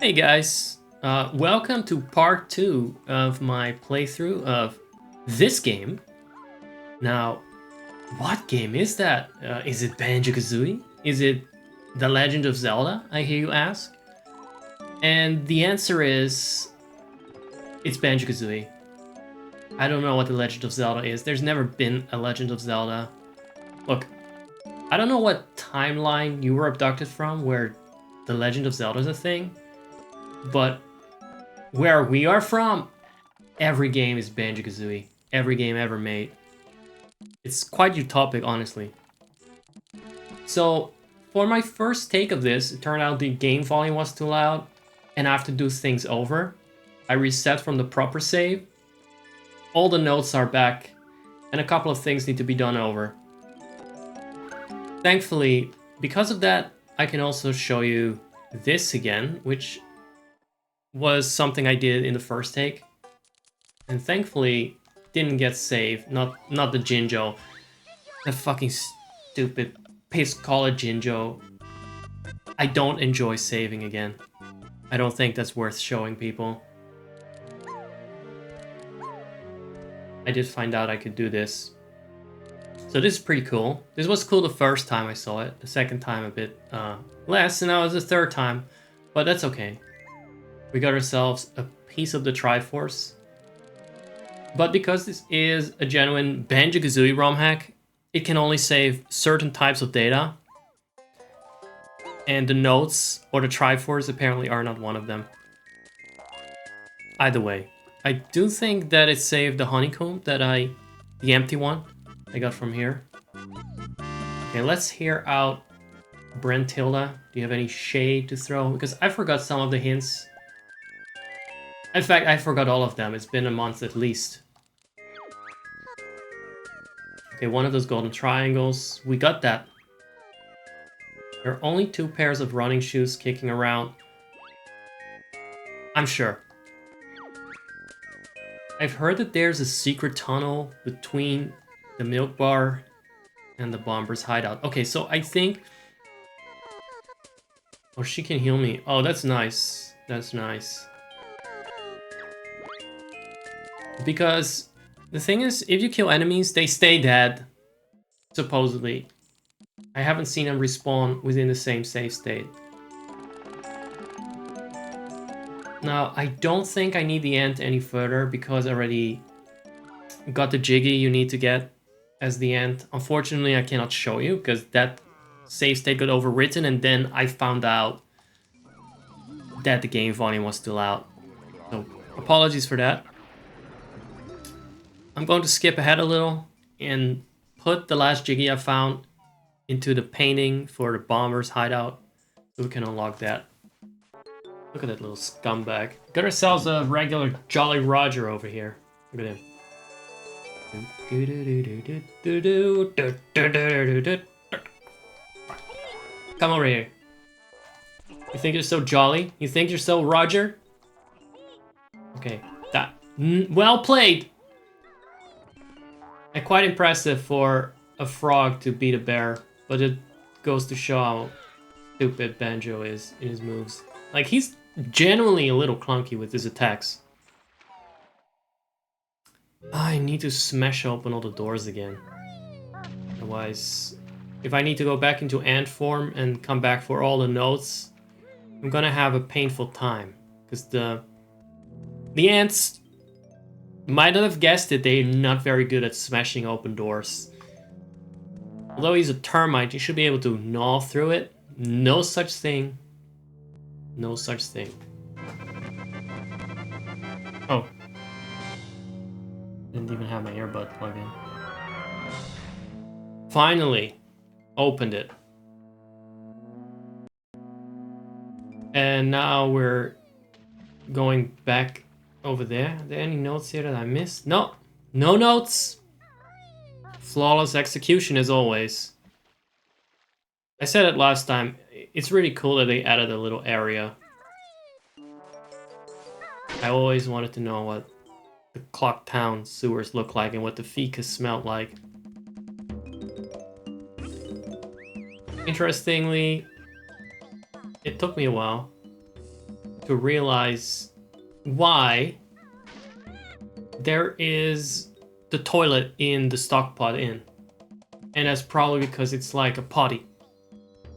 Hey guys, welcome to part 2 of my playthrough of this game. Now, what game is that? Is it Banjo-Kazooie? Is it The Legend of Zelda, I hear you ask? And the answer is, it's Banjo-Kazooie. I don't know what The Legend of Zelda is. There's never been a Legend of Zelda. Look, I don't know what timeline you were abducted from where The Legend of Zelda is a thing, but where we are from, every game is Banjo-Kazooie. Every game ever made. It's quite utopic, honestly. So, for my first take of this, it turned out the game volume was too loud, and I have to do things over. I reset from the proper save. All the notes are back, and a couple of things need to be done over. Thankfully, because of that, I can also show you this again, which was something I did in the first take. And thankfully, didn't get saved. Not the Jinjo. That fucking stupid piss call Jinjo. I don't enjoy saving again. I don't think that's worth showing people. I did find out I could do this. So this is pretty cool. This was cool the first time I saw it. The second time a bit less, and now it's the third time. But that's okay. We got ourselves a piece of the Triforce. But because this is a genuine Banjo-Kazooie ROM hack, it can only save certain types of data. And the notes or the Triforce apparently are not one of them. Either way, I do think that it saved the honeycomb the empty one I got from here. Okay, let's hear out Gruntilda. Do you have any shade to throw? Because I forgot some of the hints. In fact, I forgot all of them. It's been a month at least. Okay, one of those golden triangles. We got that. There are only 2 pairs of running shoes kicking around. I'm sure. I've heard that there's a secret tunnel between the milk bar and the bomber's hideout. Okay, so I think... Oh, she can heal me. Oh, that's nice. That's nice. Because the thing is, if you kill enemies, they stay dead. Supposedly. I haven't seen them respawn within the same save state. Now, I don't think I need the ant any further because I already got the Jiggy you need to get as the ant. Unfortunately, I cannot show you because that save state got overwritten and then I found out that the game volume was still out. So, apologies for that. I'm going to skip ahead a little and put the last Jiggy I found into the painting for the bomber's hideout so we can unlock that. Look at that little scumbag. Got ourselves a regular Jolly Roger over here. Look at him. Come over here. You think you're so jolly? You think you're so Roger? Okay, that. Well played! And quite impressive for a frog to beat a bear, but it goes to show how stupid Banjo is in his moves. Like, he's genuinely a little clunky with his attacks. I need to smash open all the doors again. Otherwise, if I need to go back into ant form and come back for all the notes, I'm gonna have a painful time. Because the ants might not have guessed it, they're not very good at smashing open doors. Although he's a termite, you should be able to gnaw through it. No such thing. No such thing. Oh. Didn't even have my earbud plugged in. Finally, opened it. And now we're going back over there. Are there any notes here that I missed? No. No notes. Flawless execution as always. I said it last time. It's really cool that they added a little area. I always wanted to know what the Clock Town sewers look like and what the fecus smelled like. Interestingly, it took me a while to realize why there is the toilet in the stock pot inn. And that's probably because it's like a potty.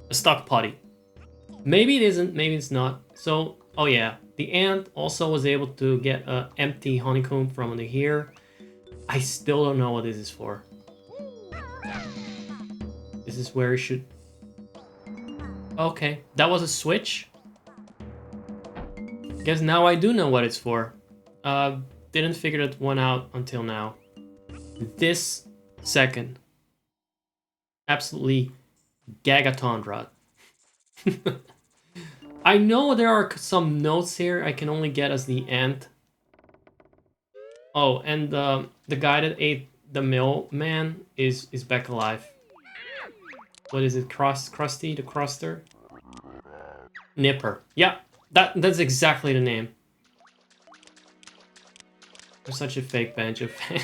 A stock potty. Maybe it isn't, maybe it's not. So, oh yeah. The ant also was able to get an empty honeycomb from under here. I still don't know what this is for. This is where it should... Okay, that was a switch. Guess now I do know what it's for. Didn't figure that one out until now. This second. Absolutely gagatondra. I know there are some notes here I can only get as the ant. Oh, and the guy that ate the mailman is back alive. What is it? Krusty the Cruster? Nipper. Yeah, that's exactly the name. I'm such a fake Banjo fan.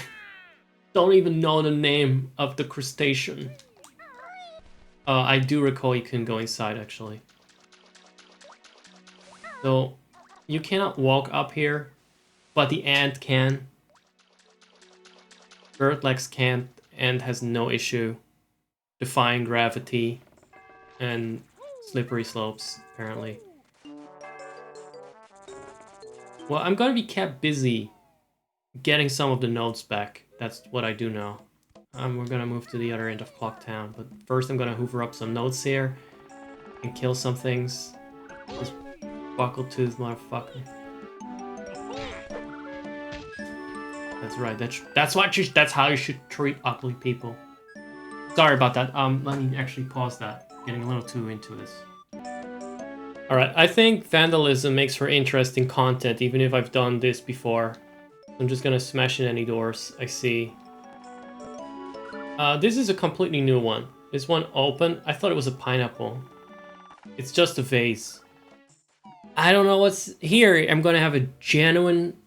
Don't even know the name of the crustacean. I do recall you can go inside, actually. So, you cannot walk up here, but the ant can. Birdlegs can't, and has no issue defying gravity and slippery slopes, apparently. Well, I'm gonna be kept busy getting some of the notes back. That's what I do know. We're gonna move to the other end of Clock Town, but first I'm gonna hoover up some notes here and kill some things. This buckle-toothed motherfucker. That's right. That's how you should treat ugly people. Sorry about that. Let me actually pause that. Getting a little too into this. All right. I think vandalism makes for interesting content, even if I've done this before. I'm just gonna smash in any doors I see. This is a completely new one. This one open. I thought it was a pineapple. It's just a vase. I don't know what's here. I'm gonna have a genuine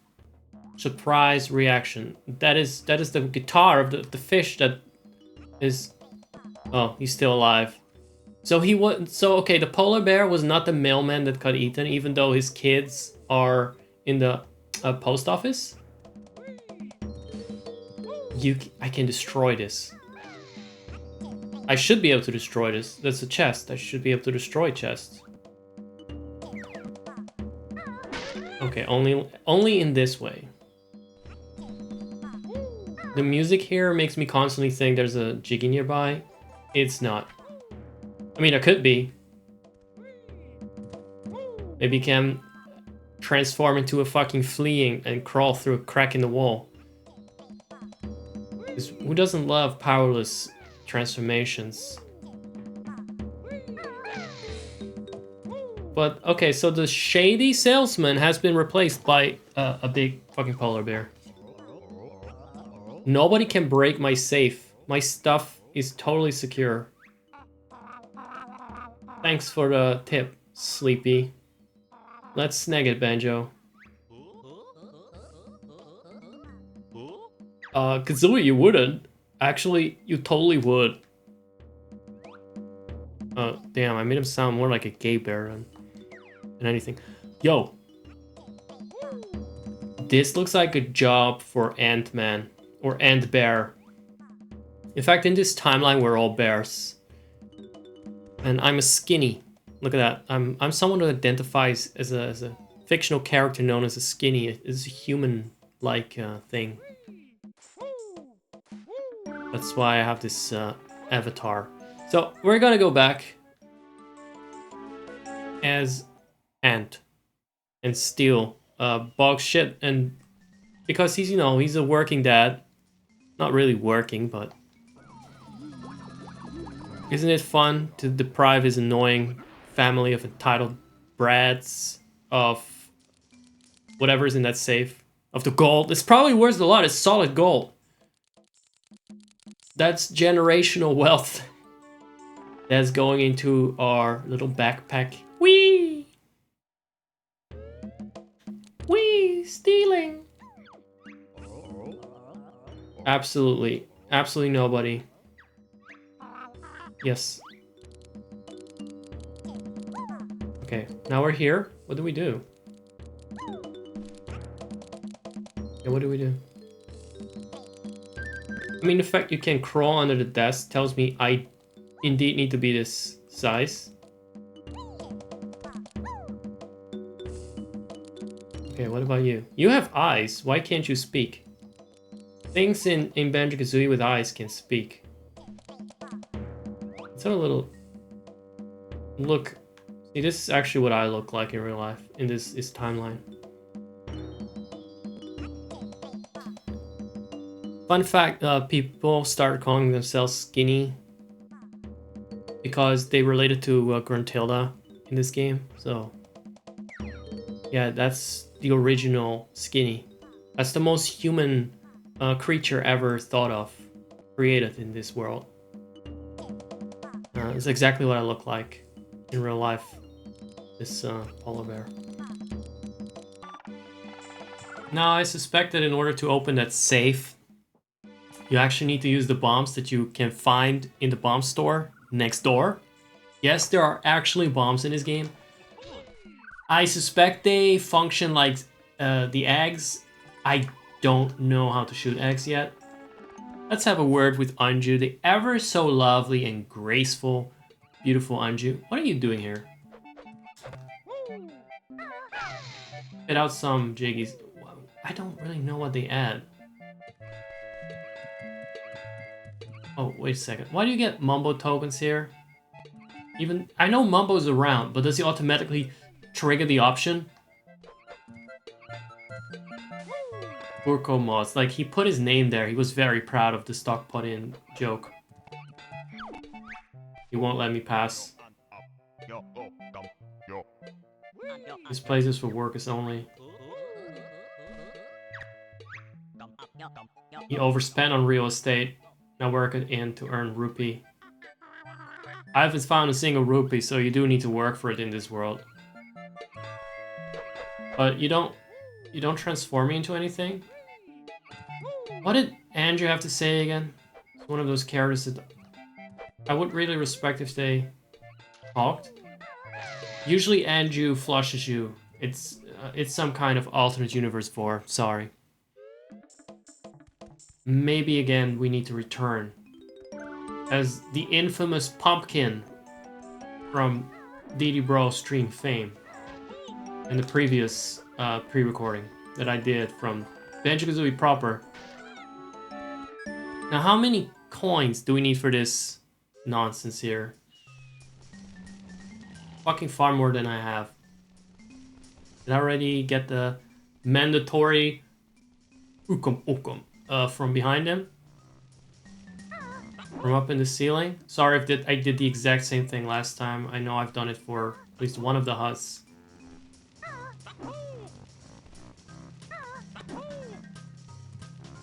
surprise reaction. That is the guitar of the fish that is... Oh, he's still alive. So okay, the polar bear was not the mailman that got eaten, even though his kids are in the post office. I can destroy this. I should be able to destroy this. That's a chest. I should be able to destroy chests. Okay, only in this way. The music here makes me constantly think there's a Jiggy nearby. It's not. I mean, it could be. Maybe you can transform into a fucking flea and crawl through a crack in the wall. Who doesn't love powerless transformations? But, okay, so the shady salesman has been replaced by a big fucking polar bear. Nobody can break my safe. My stuff is totally secure. Thanks for the tip, Sleepy. Let's snag it, Banjo. Kazooie, you wouldn't. Actually, you totally would. Damn, I made him sound more like a gay bear than anything. Yo. This looks like a job for Ant-Man. Or Ant-Bear. In fact, in this timeline, we're all bears. And I'm a skinny. Look at that. I'm someone who identifies as a fictional character known as a skinny. It's a human-like thing. That's why I have this avatar. So we're gonna go back as Ant and steal Bog's shit, and because he's, you know, he's a working dad. Not really working, but isn't it fun to deprive his annoying family of entitled brats of whatever's in that safe? Of the gold. It's probably worth a lot. It's solid gold. That's generational wealth that's going into our little backpack. Whee! Whee! Stealing! Absolutely. Absolutely nobody. Yes. Okay, now we're here. What do we do? Okay, what do we do? I mean, the fact you can crawl under the desk tells me I indeed need to be this size. Okay, what about you? You have eyes. Why can't you speak? Things in Banjo-Kazooie with eyes can speak. Let's have a little look. See, this is actually what I look like in real life in this timeline. Fun fact, people started calling themselves skinny because they related to Gruntilda in this game. So, yeah, that's the original skinny. That's the most human creature ever thought of, created in this world. It's exactly what I look like in real life, this polar bear. Now, I suspect that in order to open that safe, you actually need to use the bombs that you can find in the bomb store next door. Yes, there are actually bombs in this game. I suspect they function like the eggs. I don't know how to shoot eggs yet. Let's have a word with Anju, the ever so lovely and graceful, beautiful Anju. What are you doing here? Get out some jiggies. I don't really know what they add. Oh, wait a second. Why do you get Mumbo tokens here? Even I know Mumbo's around, but does he automatically trigger the option? Burko mods. Like, he put his name there. He was very proud of the stock put in joke. He won't let me pass. This place is for workers only. He overspent on real estate. Now work it in to earn rupee. I haven't found a single rupee, so you do need to work for it in this world. But you don't transform me into anything? What did Andrew have to say again? It's one of those characters that I would really respect if they talked. Usually Andrew flushes you. It's some kind of alternate universe 4. Sorry. Maybe again we need to return as the infamous pumpkin from Didi Bro stream fame in the previous pre-recording that I did from Banjo-Kazooie proper. Now, how many coins do we need for this nonsense here? Fucking far more than I have. Did I already get the mandatory ukum from behind him? From up in the ceiling? Sorry if I did the exact same thing last time. I know I've done it for at least one of the huts.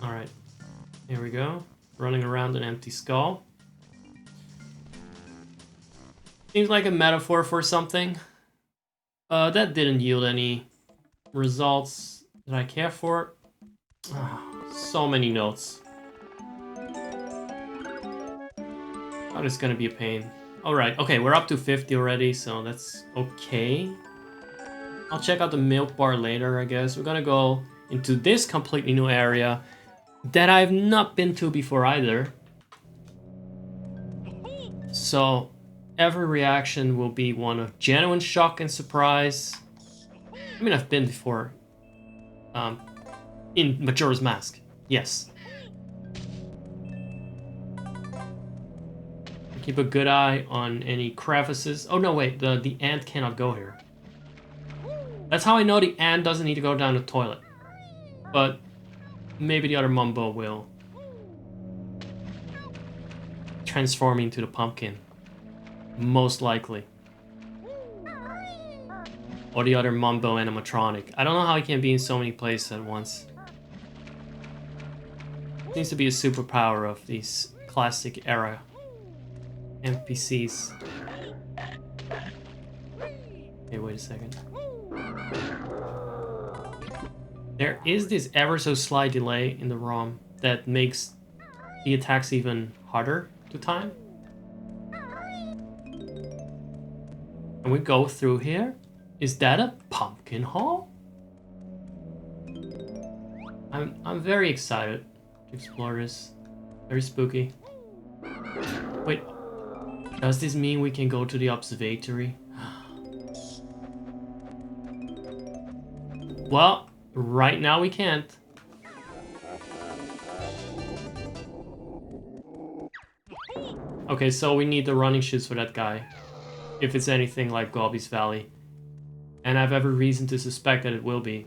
Alright, here we go. Running around an empty skull. Seems like a metaphor for something. That didn't yield any results that I care for. Oh, so many notes. Oh, it's gonna be a pain. Alright, okay, we're up to 50 already, so that's okay. I'll check out the milk bar later, I guess. We're gonna go into this completely new area that I've not been to before either. So every reaction will be one of genuine shock and surprise. I mean, I've been before in Majora's Mask, yes. Keep a good eye on any crevices. Oh no, wait, the ant cannot go here. That's how I know the ant doesn't need to go down the toilet. But maybe the other Mumbo will transform into the pumpkin. Most likely. Or the other Mumbo animatronic. I don't know how he can be in so many places at once. Seems to be a superpower of these classic era NPCs. Okay, wait a second. There is this ever so slight delay in the ROM that makes the attacks even harder to time. And we go through here. Is that a pumpkin hall? I'm very excited to explore this. Very spooky. Wait, does this mean we can go to the observatory? Well, right now we can't. Okay, so we need the running shoes for that guy. If it's anything like Gobi's Valley. And I have every reason to suspect that it will be.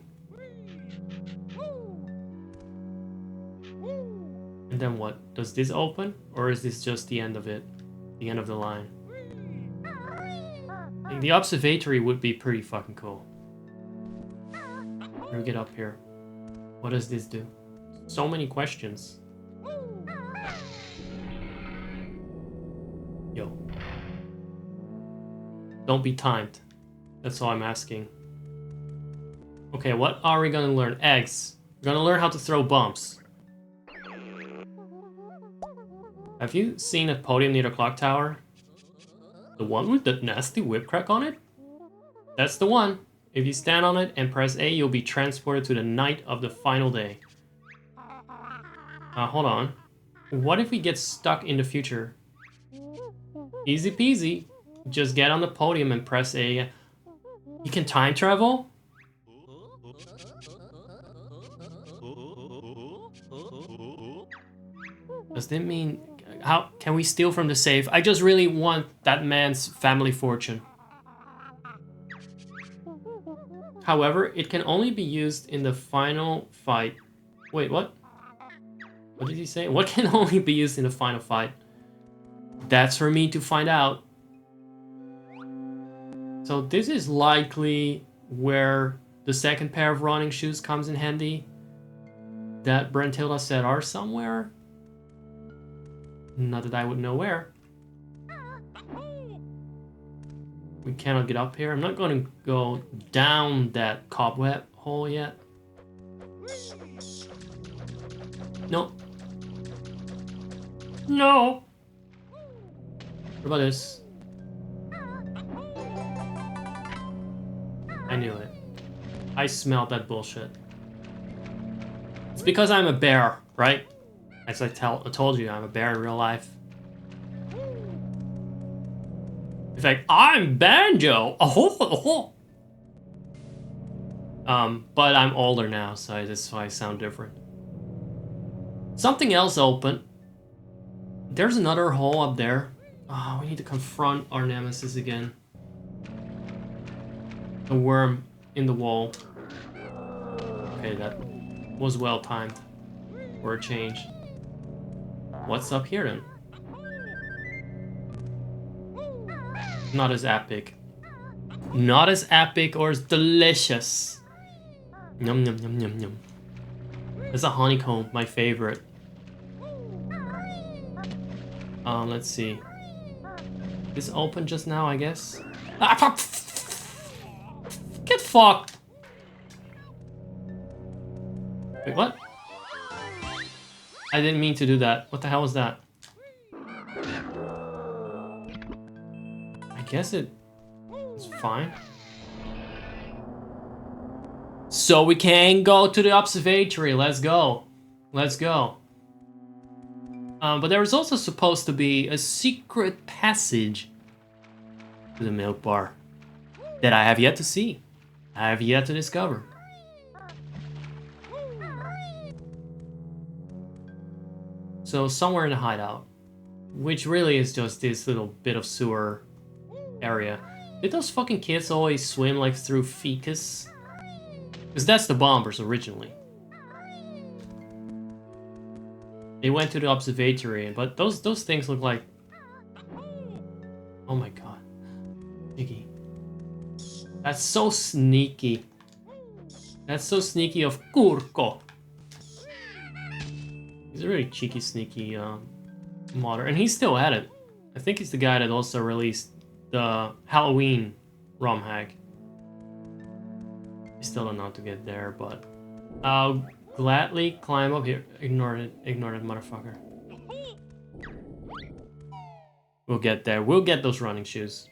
And then what? Does this open? Or is this just the end of it? The end of the line? The observatory would be pretty fucking cool. Let me get up here. What does this do? So many questions. Yo. Don't be timed. That's all I'm asking. Okay, what are we gonna learn? Eggs. We're gonna learn how to throw bombs. Have you seen a podium near the clock tower? The one with the nasty whip crack on it? That's the one. If you stand on it and press A, you'll be transported to the night of the final day. Hold on. What if we get stuck in the future? Easy peasy. Just get on the podium and press A. You can time travel? Does that mean... How can we steal from the safe? I just really want that man's family fortune. However, it can only be used in the final fight. Wait, what? What did he say? What can only be used in the final fight? That's for me to find out. So this is likely where the second pair of running shoes comes in handy. That Gruntilda said are somewhere. Not that I would know where. We cannot get up here. I'm not going to go down that cobweb hole yet. No. No. What about this? I knew it. I smelled that bullshit. It's because I'm a bear, right? As I told you, I'm a bear in real life. In fact, I'm Banjo! But I'm older now, so that's why I sound different. Something else open. There's another hole up there. Oh, we need to confront our nemesis again. A worm in the wall. Okay, that was well timed. For a change. What's up here then? Not as epic. Not as epic or as delicious. Yum yum yum yum yum. It's a honeycomb, my favorite. Let's see. This opened just now, I guess. Ah, get fucked! Wait, what? I didn't mean to do that. What the hell was that? I guess it's fine. So we can go to the observatory. Let's go. Let's go. But there was also supposed to be a secret passage to the milk bar that I have yet to see. I have yet to discover. So somewhere in the hideout, which really is just this little bit of sewer area. Did those fucking kids always swim like through fecus? Because that's the bombers originally. They went to the observatory, but those things look like... Oh my god. Sneaky. That's so sneaky. That's so sneaky of Kurko. He's a really cheeky, sneaky modder. And he's still at it. I think he's the guy that also released the Halloween ROM hack. I still don't know how to get there, but I'll gladly climb up here. Ignore it. Ignore that motherfucker. We'll get there. We'll get those running shoes.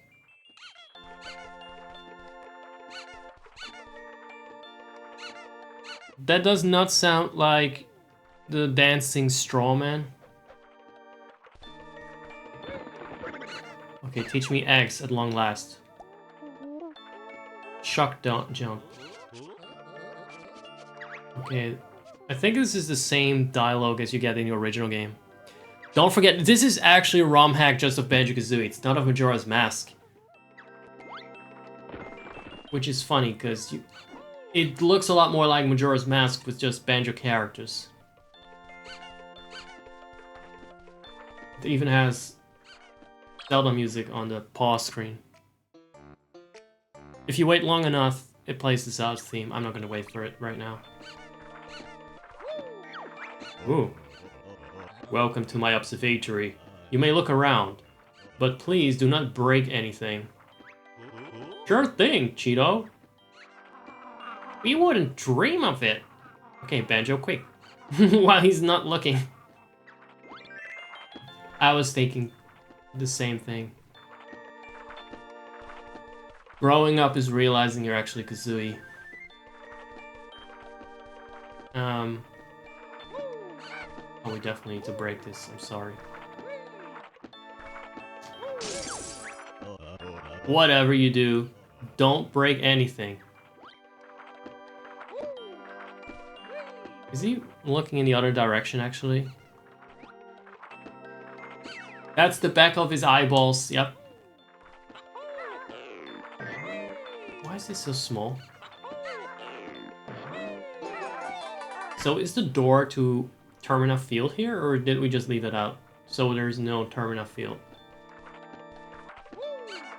That does not sound like the dancing straw man. Okay, teach me eggs at long last. Shock don't jump. Okay, I think this is the same dialogue as you get in the original game. Don't forget, this is actually a ROM hack just of Banjo-Kazooie. It's not of Majora's Mask. Which is funny, because it looks a lot more like Majora's Mask with just Banjo characters. It even has Zelda music on the pause screen. If you wait long enough, it plays the Zelda theme. I'm not going to wait for it right now. Ooh. Welcome to my observatory. You may look around, but please do not break anything. Sure thing, Cheeto. We wouldn't dream of it. Okay, Banjo, quick. While he's not looking. I was thinking the same thing. Growing up is realizing you're actually Kazooie. Oh, we definitely need to break this. I'm sorry. Whatever you do, don't break anything. Is he looking in the other direction, actually? That's the back of his eyeballs, yep. Why is this so small? So is the door to Termina Field here, or did we just leave it out? So there's no Termina Field.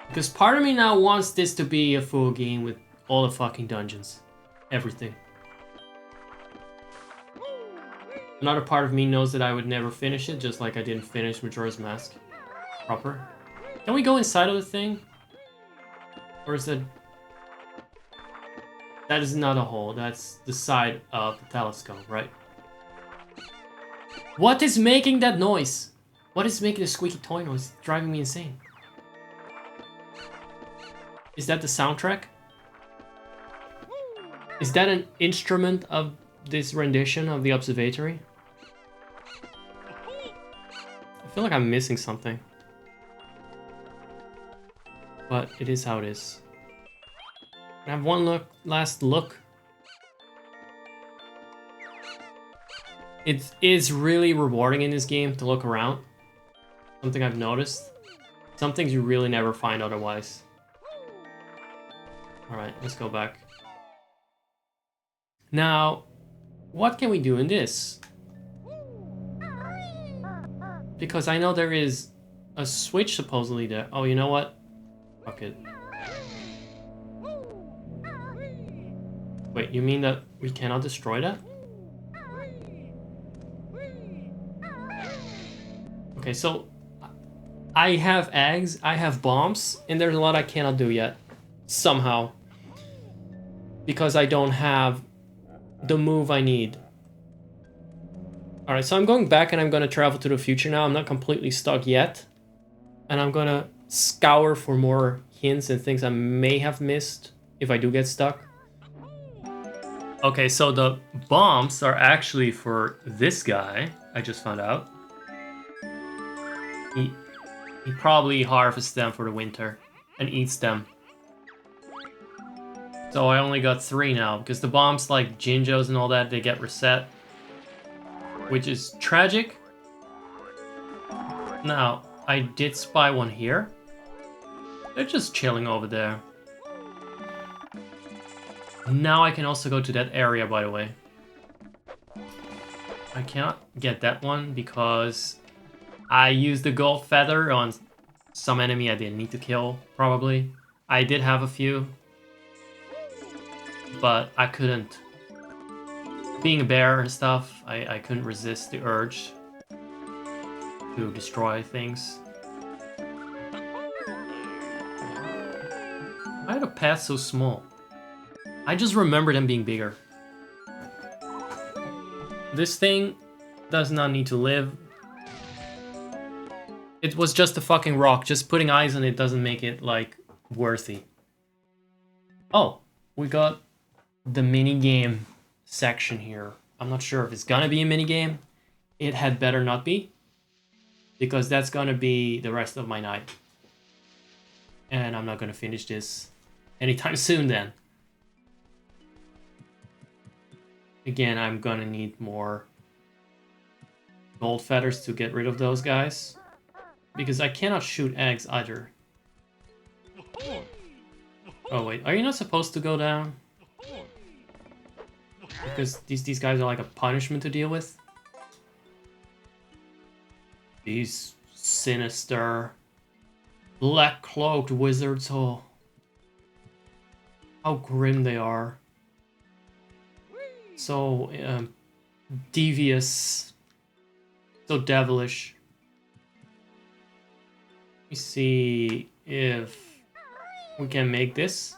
Because part of me now wants this to be a full game with all the fucking dungeons. Everything. Another part of me knows that I would never finish it, just like I didn't finish Majora's Mask proper. Can we go inside of the thing? Or is that... That is not a hole, that's the side of the telescope, right? What is making that noise? What is making the squeaky toy noise? It's driving me insane. Is that the soundtrack? Is that an instrument of this rendition of the observatory? I feel like I'm missing something. But it is how it is. I have one last look. It is really rewarding in this game to look around. Something I've noticed. Some things you really never find otherwise. Alright, let's go back. Now, what can we do in this? Because I know there is a switch supposedly there. Oh, you know what? Fuck it. Wait, you mean that we cannot destroy that? Okay, so I have eggs, I have bombs, and there's a lot I cannot do yet. Somehow. Because I don't have the move I need. Alright, so I'm going back and I'm going to travel to the future now. I'm not completely stuck yet. And I'm going to scour for more hints and things I may have missed if I do get stuck. Okay, so the bombs are actually for this guy, I just found out. He probably harvests them for the winter and eats them. So I only got 3 now, because the bombs like Jinjos and all that, they get reset. Which is tragic. Now, I did spy one here. They're just chilling over there. Now I can also go to that area, by the way. I cannot get that one because I used the gold feather on some enemy I didn't need to kill, probably. I did have a few, but I couldn't. Being a bear and stuff, I couldn't resist the urge to destroy things. Why are the paths so small? I just remember them being bigger. This thing does not need to live. It was just a fucking rock. Just putting eyes on it doesn't make it, like, worthy. Oh, we got the mini game section here. I'm not sure if it's gonna be a minigame. It had better not be, because that's gonna be the rest of my night. And I'm not gonna finish this anytime soon then. Again, I'm gonna need more gold feathers to get rid of those guys. Because I cannot shoot eggs either. Oh wait, are you not supposed to go down? Because these guys are like a punishment to deal with? These sinister black-cloaked wizards, oh. How grim they are. So devious. So devilish. Let me see if we can make this.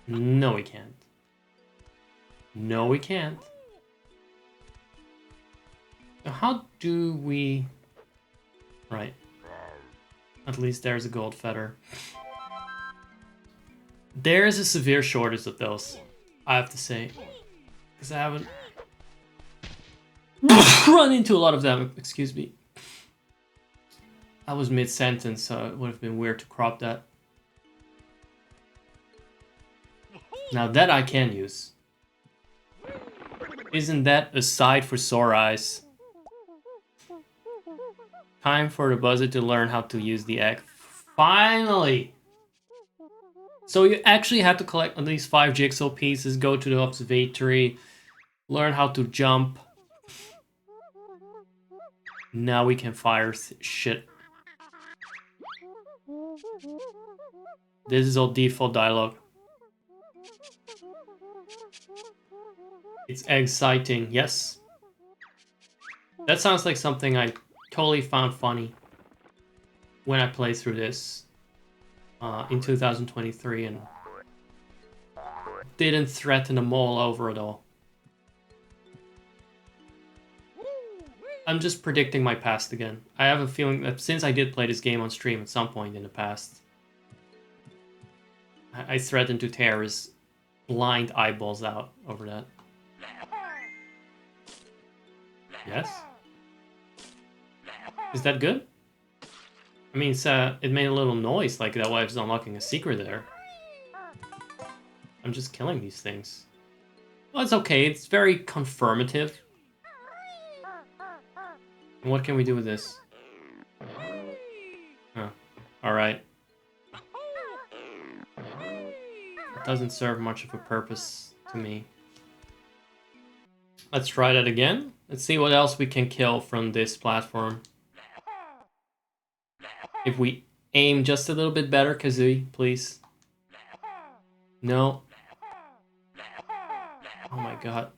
No, we can't. No, we can't. How do we... Right. At least there's a gold feather. There's a severe shortage of those, I have to say. Because I haven't run into a lot of them. Excuse me. I was mid-sentence, so it would have been weird to crop that. Now that I can use. Isn't that a sight for sore eyes? Time for the buzzard to learn how to use the egg. Finally! So you actually have to collect at least 5 jigsaw pieces, go to the observatory, learn how to jump. Now we can fire shit. This is all default dialogue. It's exciting, yes. That sounds like something I totally found funny when I played through this in 2023 and didn't threaten them all over at all. I'm just predicting my past again. I have a feeling that since I did play this game on stream at some point in the past, I threatened to tear his blind eyeballs out over that. Yes? Is that good? I mean, it made a little noise, like that was unlocking a secret there. I'm just killing these things. Well, it's okay. It's very confirmative. And what can we do with this? Oh, alright. It doesn't serve much of a purpose to me. Let's try that again. Let's see what else we can kill from this platform. If we aim just a little bit better, Kazooie, please. No. Oh my god.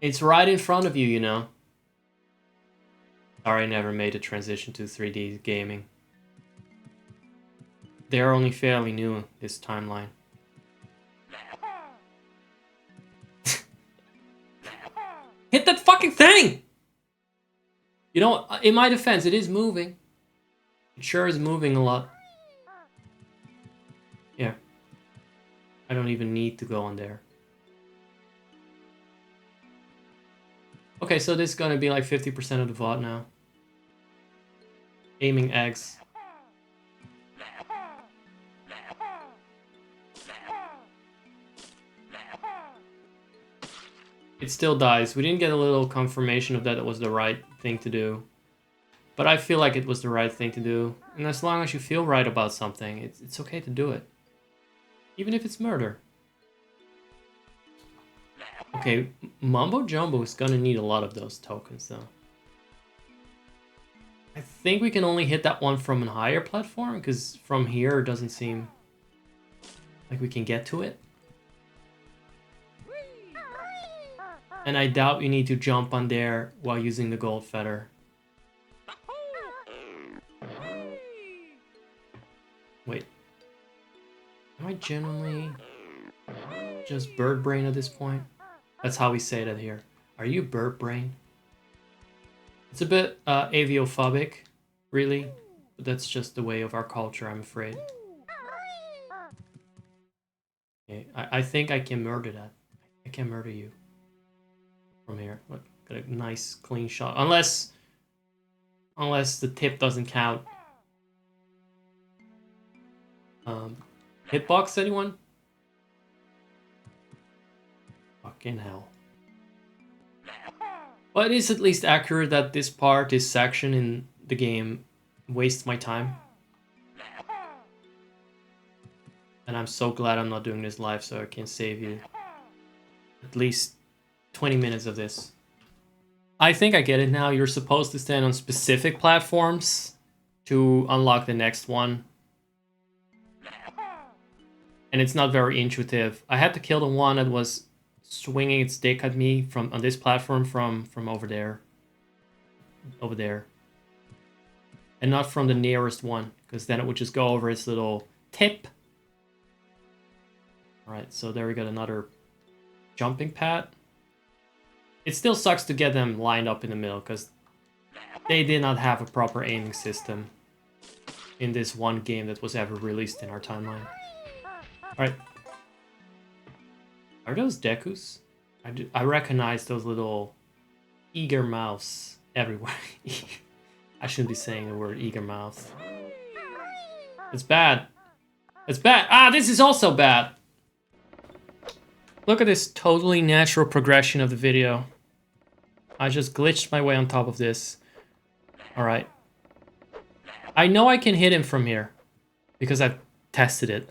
It's right in front of you, you know. Sorry, I never made a transition to 3D gaming. They're only fairly new, this timeline. Hit that fucking thing! You know, in my defense, it is moving. It sure is moving a lot. Yeah. I don't even need to go on there. Okay, so this is gonna be like 50% of the VOD now. Aiming eggs. It still dies. We didn't get a little confirmation of that it was the right thing to do. But I feel like it was the right thing to do. And as long as you feel right about something, it's okay to do it. Even if it's murder. Okay, Mumbo Jumbo is gonna need a lot of those tokens though. I think we can only hit that one from a higher platform, because from here it doesn't seem like we can get to it. And I doubt we need to jump on there while using the gold feather. Wait. Am I genuinely just bird brain at this point? That's how we say that here. Are you bird brain? It's a bit aviophobic, really. But that's just the way of our culture, I'm afraid. Okay, I think I can murder that. I can murder you from here. Look, got a nice clean shot. Unless the tip doesn't count. Hitbox, anyone? Fucking hell. But it is at least accurate that this part, this section in the game, wastes my time. And I'm so glad I'm not doing this live so I can save you at least 20 minutes of this. I think I get it now. You're supposed to stand on specific platforms to unlock the next one. And it's not very intuitive. I had to kill the one that was swinging its dick at me from on this platform from over there. Over there. And not from the nearest one, because then it would just go over its little tip. Alright, so there we got another jumping pad. It still sucks to get them lined up in the middle, because they did not have a proper aiming system in this one game that was ever released in our timeline. Alright. Are those Dekus? I recognize those little eager mouths everywhere. I shouldn't be saying the word eager mouth. It's bad. It's bad. Ah, this is also bad. Look at this totally natural progression of the video. I just glitched my way on top of this. Alright. I know I can hit him from here, because I've tested it.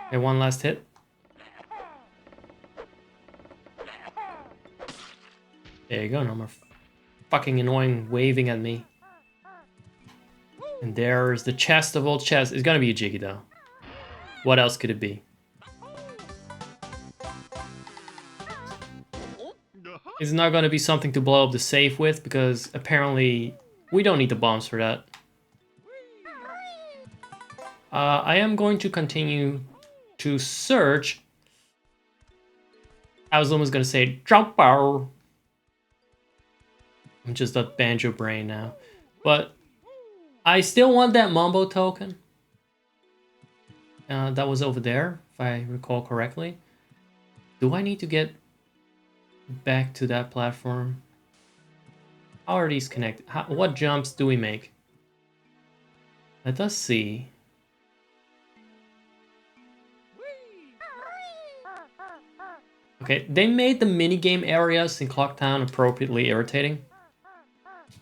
Okay, one last hit. There you go, no more fucking annoying waving at me. And there's the chest of all chests. It's gonna be a Jiggy though. What else could it be? It's not gonna be something to blow up the safe with, because apparently we don't need the bombs for that. I am going to continue to search. I was almost gonna say jumper. I'm just a banjo brain now. But I still want that Mumbo token. That was over there, if I recall correctly. Do I need to get back to that platform? How are these connected? What jumps do we make? Let us see. Okay, they made the minigame areas in Clocktown appropriately irritating,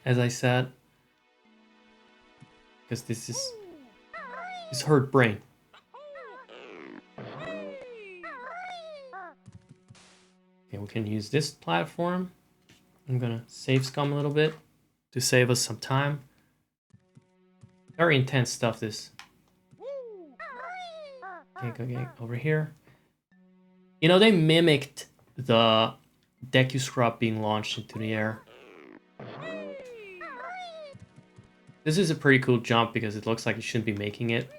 as I said. Because this hurt brain. Okay, we can use this platform. I'm gonna save scum a little bit to save us some time. Very intense stuff, this. Okay, over here. You know, they mimicked the Deku Scrub being launched into the air. This is a pretty cool jump because it looks like you shouldn't be making it.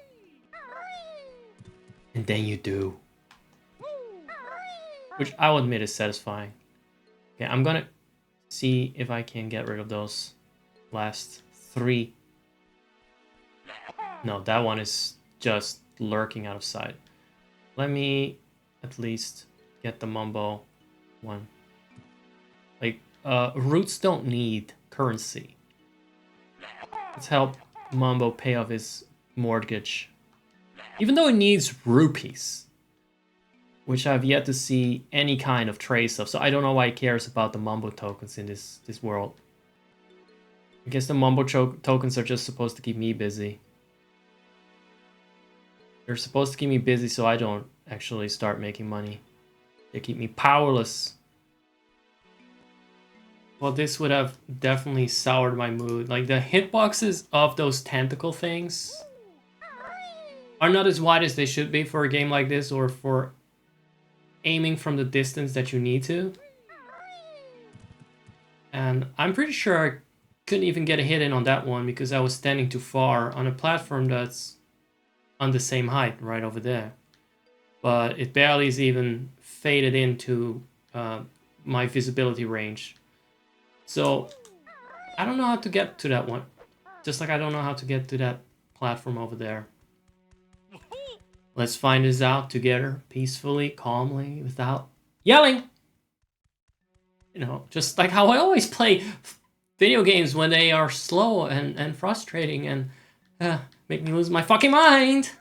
And then you do. Which I'll admit is satisfying. Okay, I'm gonna see if I can get rid of those last 3. No, that one is just lurking out of sight. Let me at least get the Mumbo one. Like, roots don't need currency. Let's help Mumbo pay off his mortgage. Even though it needs rupees, which I've yet to see any kind of trace of, so I don't know why he cares about the Mumbo tokens in this world. I guess the Mumbo tokens are just supposed to keep me busy. They're supposed to keep me busy so I don't actually start making money. They keep me powerless. Well, this would have definitely soured my mood. Like, the hitboxes of those tentacle things are not as wide as they should be for a game like this, or for aiming from the distance that you need to. And I'm pretty sure I couldn't even get a hit in on that one because I was standing too far on a platform that's on the same height right over there. But it barely is even faded into my visibility range. So I don't know how to get to that one. Just like I don't know how to get to that platform over there. Let's find this out together, peacefully, calmly, without yelling. You know, just like how I always play video games when they are slow and frustrating and make me lose my fucking mind.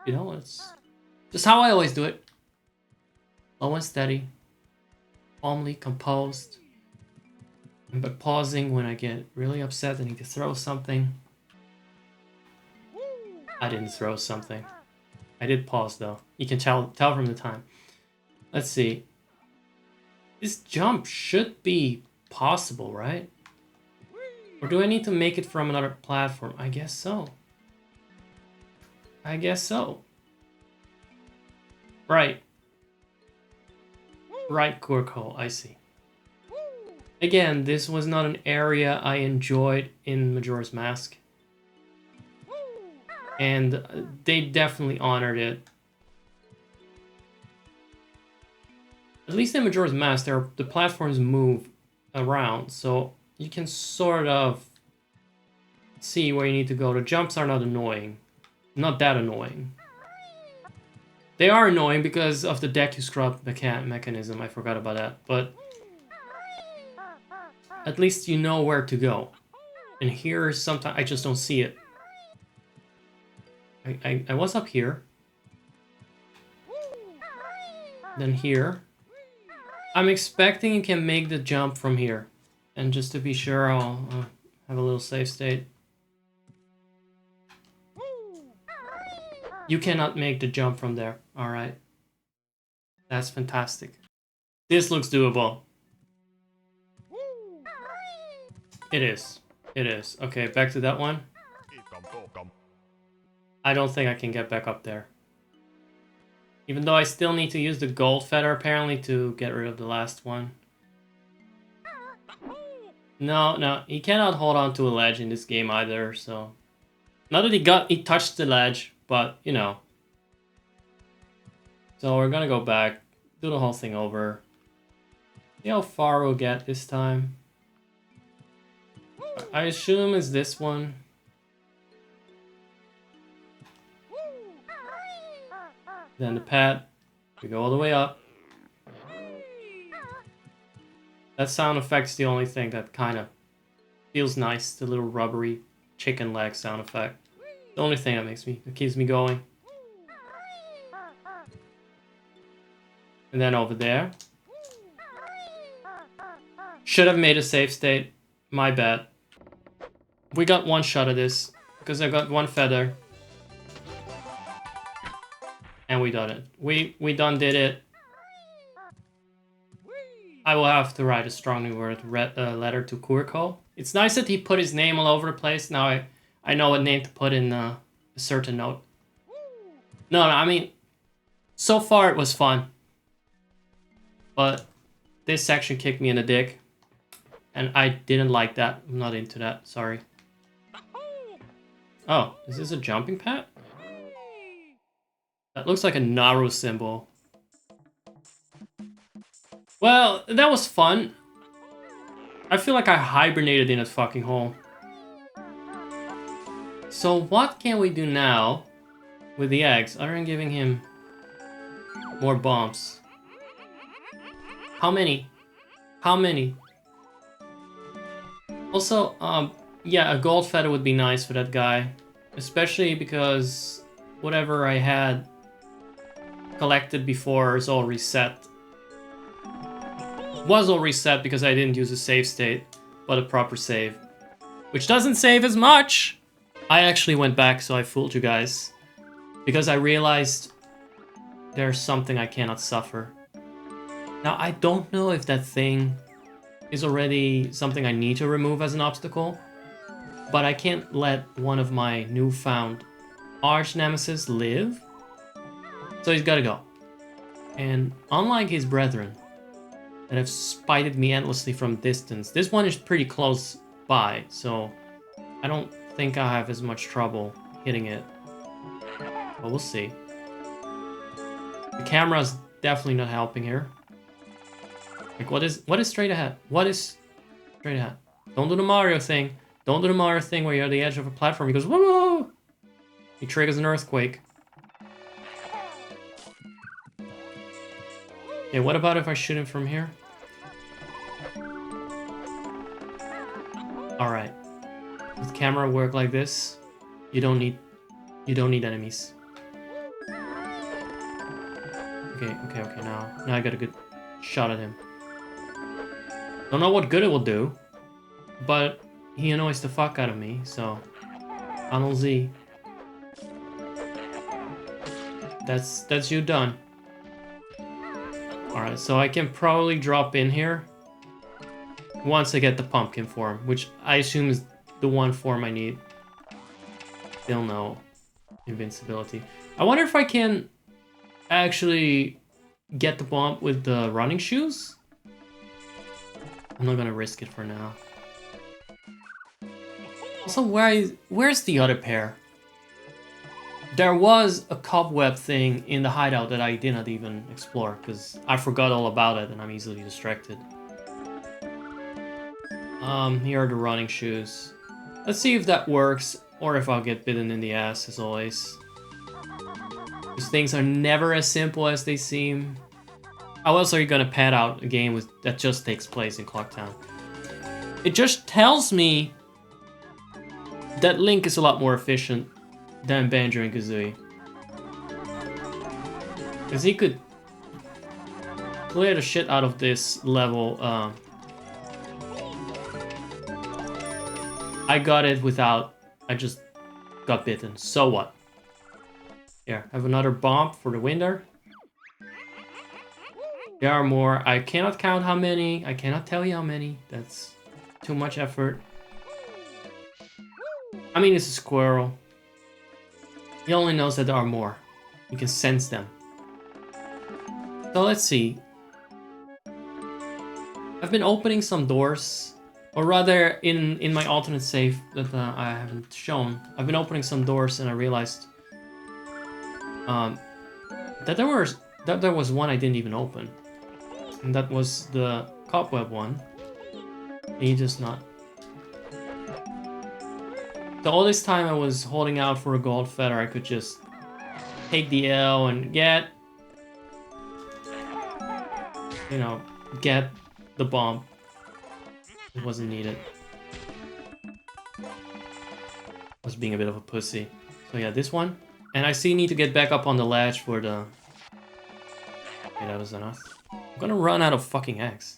You know, it's just how I always do it. Slow and steady, calmly, composed. But pausing when I get really upset and need to throw something. I didn't throw something. I did pause though. You can tell from the time. Let's see. This jump should be possible, right? Or do I need to make it from another platform? I guess so. I guess so. Right. Right, Gorko, I see. Again, this was not an area I enjoyed in Majora's Mask. And they definitely honored it. At least in Majora's Mask, the platforms move around, so you can sort of see where you need to go. The jumps are not annoying. Not that annoying. They are annoying because of the deck you scrub mechanism. I forgot about that. But at least you know where to go. And here, sometimes I just don't see it. I was up here. Then here. I'm expecting you can make the jump from here. And just to be sure, I'll have a little save state. You cannot make the jump from there. Alright. That's fantastic. This looks doable. It is. It is. Okay, back to that one. I don't think I can get back up there. Even though I still need to use the gold feather apparently to get rid of the last one. No, he cannot hold on to a ledge in this game either, so... Not that he touched the ledge, but, you know. So we're gonna go back, do the whole thing over. See how far we'll get this time. I assume it's this one. Then the pad. We go all the way up. That sound effect's the only thing that kind of feels nice. The little rubbery chicken leg sound effect. The only thing that keeps me going. And then over there. Should have made a save state. My bad. We got one shot at this. Because I got one feather. And we done it. We done did it. I will have to write a strongly worded letter to Kurko. It's nice that he put his name all over the place. Now I know what name to put in a certain note. No, I mean, so far it was fun. But this section kicked me in the dick. And I didn't like that. I'm not into that, sorry. Oh, is this a jumping pad? That looks like a Naru symbol. Well, that was fun. I feel like I hibernated in a fucking hole. So what can we do now with the eggs other than giving him more bombs? How many? How many? Also, yeah, a gold feather would be nice for that guy. Especially because whatever I had collected before is all reset. Was all reset because I didn't use a save state, but a proper save. Which doesn't save as much! I actually went back, so I fooled you guys. Because I realized there's something I cannot suffer. Now, I don't know if that thing is already something I need to remove as an obstacle, but I can't let one of my newfound arch nemesis live. So he's gotta go. And unlike his brethren that have spited me endlessly from distance, this one is pretty close by, so I don't think I have as much trouble hitting it. But we'll see. The camera's definitely not helping here. Like, what is straight ahead? What is straight ahead? Don't do the Mario thing. Don't do the Mario thing where you're at the edge of a platform. He goes, whoa! He triggers an earthquake. Okay, what about if I shoot him from here? Alright. Does camera work like this? You don't need enemies. Okay, now I got a good shot at him. Don't know what good it will do, but he annoys the fuck out of me, so Tunnel Z. That's you done. Alright, so I can probably drop in here once I get the pumpkin form, which I assume is the one form I need. Still no invincibility. I wonder if I can actually get the bomb with the running shoes? I'm not gonna risk it for now. Also, where's the other pair? There was a cobweb thing in the hideout that I did not even explore, because I forgot all about it and I'm easily distracted. Here are the running shoes. Let's see if that works, or if I'll get bitten in the ass, as always. These things are never as simple as they seem. How else are you gonna pad out a game that just takes place in Clocktown? It just tells me that Link is a lot more efficient than Banjo and Kazooie. Because he could clear the shit out of this level. I got it without... I just got bitten. So what? Here, I have another bomb for the winner. There are more. I cannot count how many. I cannot tell you how many. That's too much effort. I mean, it's a squirrel. He only knows that there are more. You can sense them. So let's see. I've been opening some doors. Or rather, in my alternate save that I haven't shown. I've been opening some doors and I realized that there was one I didn't even open. And that was the cobweb one. He just not. So all this time I was holding out for a gold feather, I could just take the L and get, you know, get the bomb. It wasn't needed. I was being a bit of a pussy. So yeah, this one. And I still need to get back up on the ledge for the... Okay, that was enough. I'm gonna run out of fucking eggs.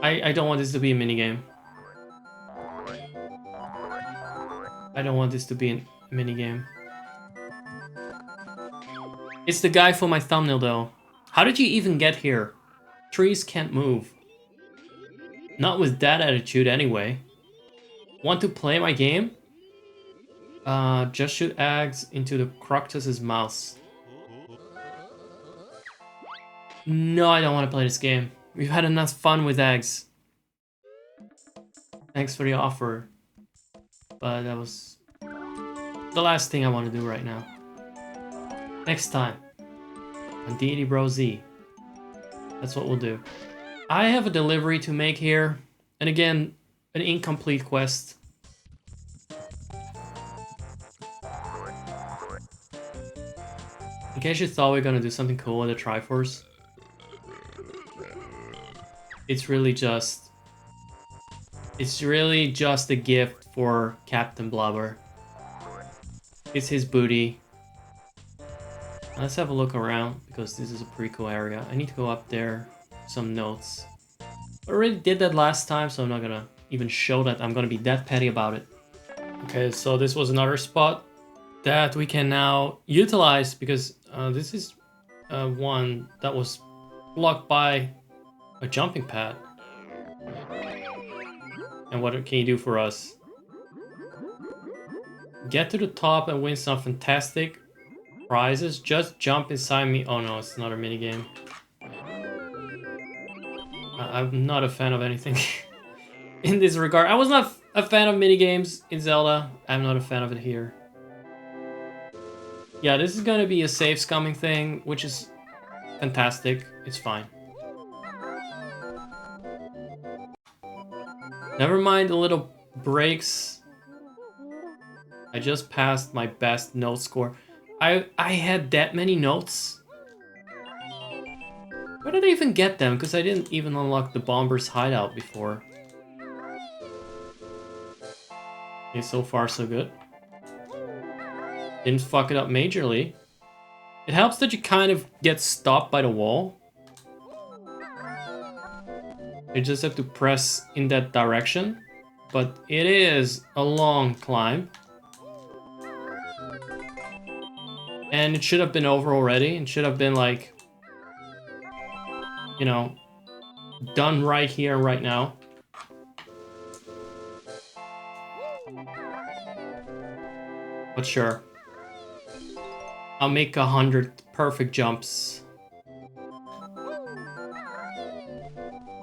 I don't want this to be a minigame. I don't want this to be a minigame. It's the guy for my thumbnail though. How did you even get here? Trees can't move. Not with that attitude anyway. Want to play my game? Just shoot eggs into the Croctus's mouth. No, I don't want to play this game. We've had enough fun with eggs. Thanks for the offer. But that was the last thing I want to do right now. Next time. On Deity Bro Z. That's what we'll do. I have a delivery to make here. And again, an incomplete quest. In case you thought we were gonna do something cool with the Triforce. It's really just a gift for Captain Blubber. It's his booty. Let's have a look around, because this is a pretty cool area. I need to go up there, some notes. I already did that last time, so I'm not gonna even show that. I'm gonna be that petty about it. Okay, so this was another spot that we can now utilize, because this is one that was blocked by a jumping pad. And what can you do for us? Get to the top and win some fantastic prizes. Just jump inside me. Oh no, it's another minigame. I'm not a fan of anything in this regard. I was not a fan of minigames in Zelda. I'm not a fan of it here. Yeah, this is gonna be a save scumming thing, which is fantastic. It's fine. Never mind the little breaks. I just passed my best note score. I had that many notes. Where did I even get them? Because I didn't even unlock the Bomber's hideout before. Okay, so far so good. Didn't fuck it up majorly. It helps that you kind of get stopped by the wall. You just have to press in that direction. But it is a long climb. And it should have been over already. It should have been like, you know, done right here, right now. But sure. I'll make 100 perfect jumps.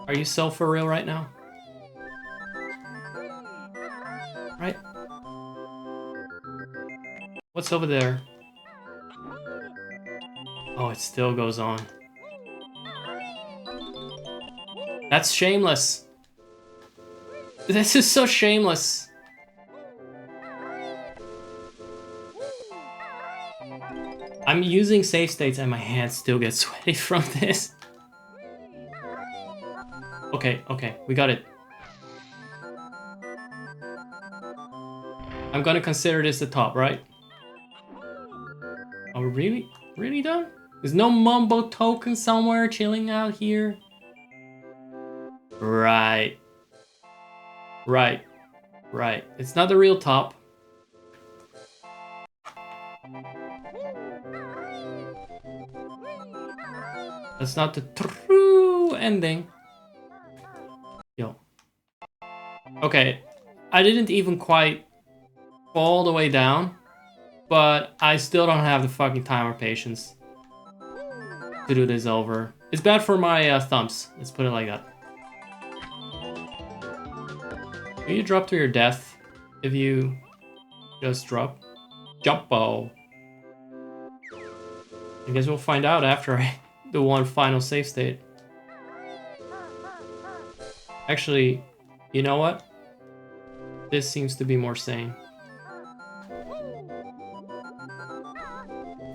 Are you so for real right now? Right? What's over there? Oh, it still goes on. That's shameless. This is so shameless. I'm using save states and my hands still get sweaty from this. Okay, okay, we got it. I'm gonna consider this the top, right? Are we really? Really done? There's no Mumbo token somewhere chilling out here? Right. Right. Right. It's not the real top. That's not the true ending. Yo. Okay. I didn't even quite fall all the way down, but I still don't have the fucking time or patience to do this over. It's bad for my thumbs. Let's put it like that. Can you drop to your death if you just drop? Jumpo. I guess we'll find out after I do one final save state. Actually, you know what? This seems to be more sane.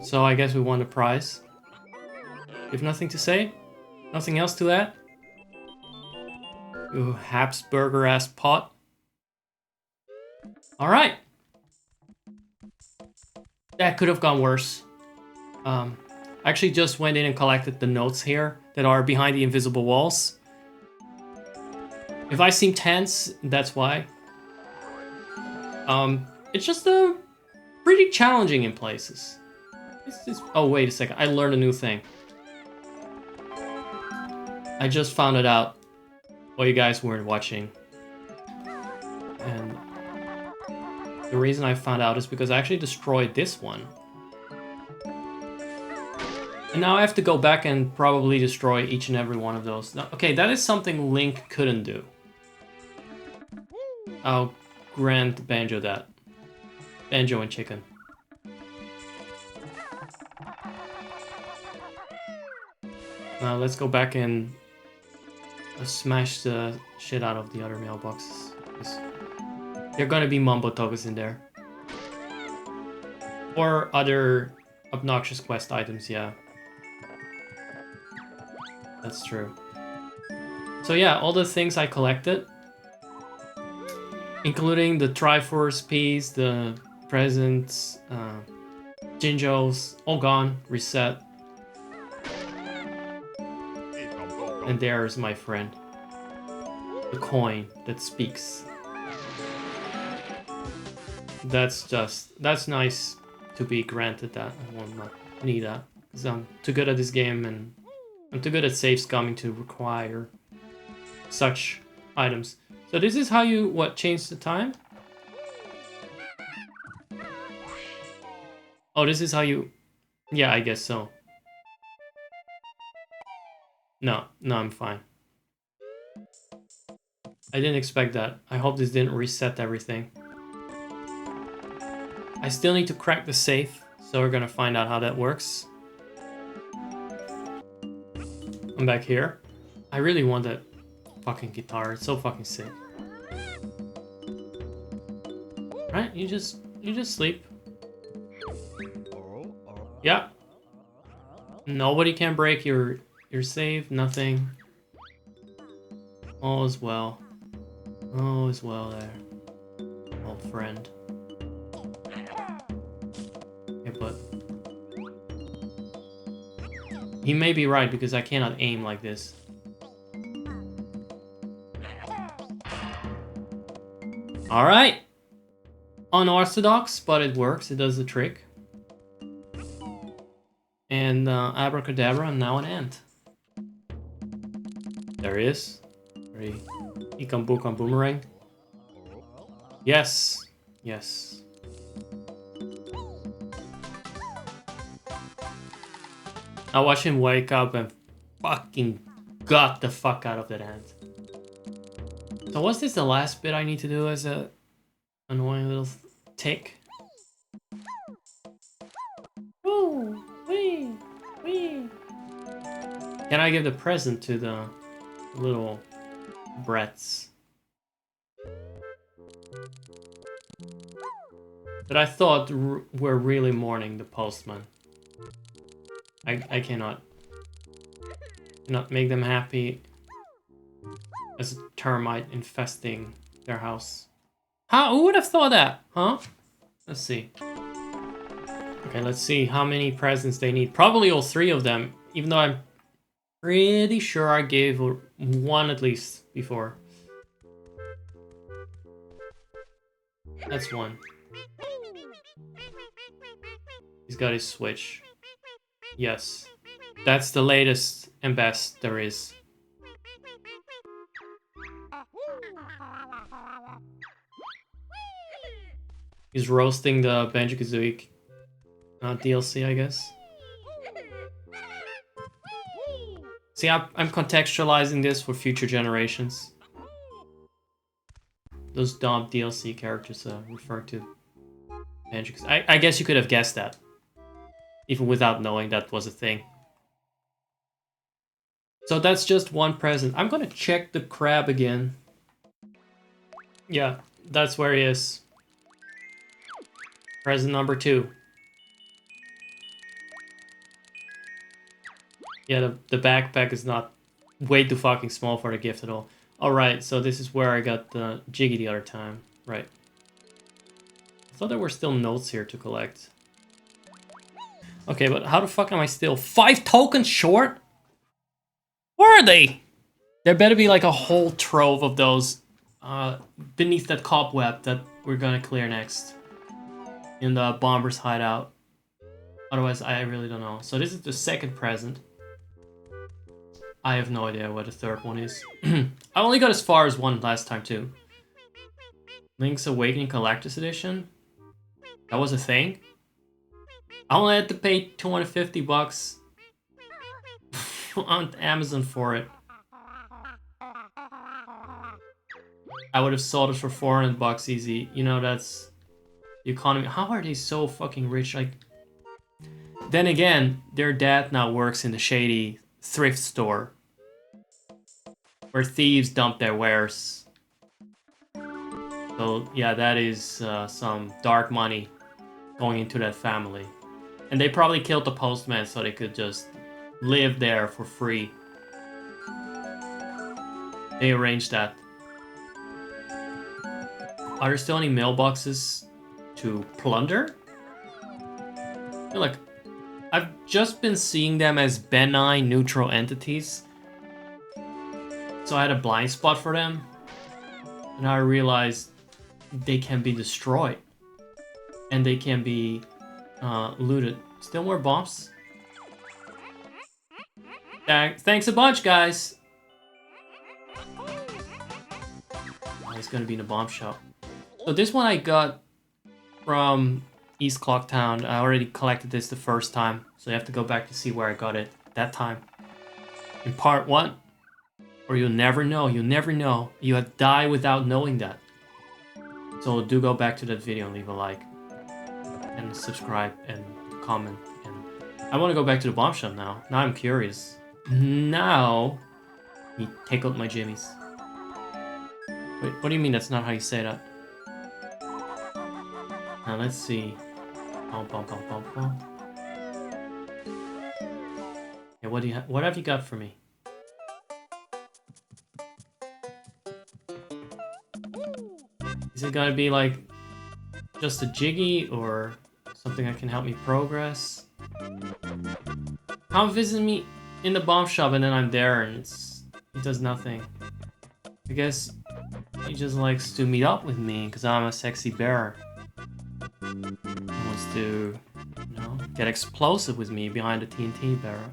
So I guess we won the prize. You have nothing to say? Nothing else to that? You Habsburger-ass pot. Alright. That could have gone worse. I actually just went in and collected the notes here that are behind the invisible walls. If I seem tense, that's why. It's just pretty challenging in places. Oh, wait a second. I learned a new thing. I just found it out while you guys weren't watching. And the reason I found out is because I actually destroyed this one. And now I have to go back and probably destroy each and every one of those. Now, okay, that is something Link couldn't do. I'll grant Banjo that. Banjo and Chicken. Now let's go back and smash the shit out of the other mailboxes. There are gonna be Mumbo tokens in there. Or other obnoxious quest items, yeah. That's true. So yeah, all the things I collected, including the Triforce piece, the presents, Jinjos, all gone, reset. And there's my friend. The coin that speaks. That's nice to be granted that. I will not need that. Because I'm too good at this game and I'm too good at save scumming to require such items. So this is how you, change the time? Oh, this is how you... Yeah, I guess so. No, I'm fine. I didn't expect that. I hope this didn't reset everything. I still need to crack the safe, so we're gonna find out how that works. I'm back here. I really want that fucking guitar. It's so fucking sick. Right? You just sleep. Yeah. Nobody can break your save. Nothing. All is well. All is well there, old friend. Okay, but he may be right because I cannot aim like this. All right. Unorthodox, but it works. It does the trick. And abracadabra, and now an ant. There he is. Ikam Bukam Boomerang. Yes. Yes. I watch him wake up and fucking gut the fuck out of that ant. So was this the last bit I need to do as a annoying little tick? Woo! Wee! Wee! Can I give the present to the little brats? But I thought we're really mourning the postman. I cannot make them happy as a termite infesting their house. Who would have thought that, huh? Let's see. Okay, let's see how many presents they need. Probably all 3 of them, even though I'm pretty sure I gave 1 at least before. That's 1. He's got his Switch. Yes. That's the latest and best there is. He's roasting the Banjo-Kazooie DLC, I guess. See, I'm contextualizing this for future generations. Those dumb DLC characters refer to Banjo-Kazooie. I guess you could have guessed that. Even without knowing that was a thing. So that's just 1 present. I'm gonna check the crab again. Yeah, that's where he is. Present number 2. Yeah, the backpack is not way too fucking small for the gift at all. Alright, so this is where I got the Jiggy the other time. Right. I thought there were still notes here to collect. Okay, but how the fuck am I still 5 tokens short? Where are they? There better be like a whole trove of those beneath that cobweb that we're gonna clear next. In the bomber's hideout. Otherwise, I really don't know. So this is the 2nd present. I have no idea what the 3rd one is. I only got as far as 1 last time too. Link's Awakening Collector's Edition? That was a thing? I only had to pay 250 bucks on Amazon for it. I would have sold it for 400 bucks easy. You know, that's the economy. How are they so fucking rich? Like, then again, their dad now works in the shady thrift store where thieves dump their wares. So yeah, that is some dark money going into that family. And they probably killed the postman so they could just live there for free. They arranged that. Are there still any mailboxes to plunder? I feel like I've just been seeing them as benign neutral entities. So I had a blind spot for them. And I realized they can be destroyed. And they can be looted. Still more bombs? Thanks a bunch, guys! Oh, he's gonna be in a bomb shop. So this one I got from East Clocktown. I already collected this the first time. So you have to go back to see where I got it that time. In part 1. Or you'll never know. You'll never know. You'll die without knowing that. So do go back to that video and leave a like. And subscribe and comment. And I want to go back to the bomb shop now. Now I'm curious. Now he tickled my jimmies. Wait, what do you mean that's not how you say that? Now let's see. Bum, bum, bum, bum, bum. Yeah, what have you got for me? Is it gonna be like just a jiggy or something that can help me progress? Come visit me in the bomb shop and then I'm there and it does nothing. I guess he just likes to meet up with me because I'm a sexy bear. He wants to, you know, get explosive with me behind the TNT barrel